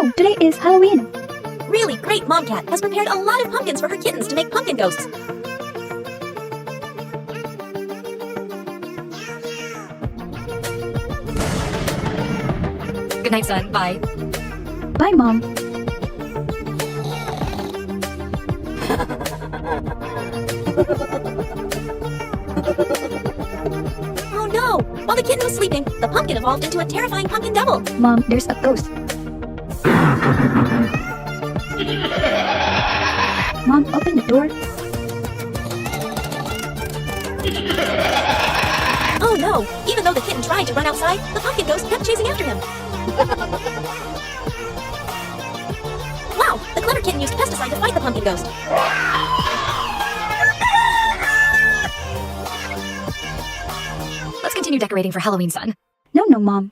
Oh, today is Halloween. Really great Mom Cat has prepared a lot of pumpkins for her kittens to make pumpkin ghosts. Good night, son. Bye. Bye, Mom. Oh no! While the kitten was sleeping, the pumpkin evolved into a terrifying pumpkin devil. Mom, there's a ghost. Mom, open the door. Oh no! Even though the kitten tried to run outside, the pumpkin ghost kept chasing after him. Wow! The clever kitten used pesticide to fight the pumpkin ghost. Let's continue decorating for Halloween, son. No, Mom.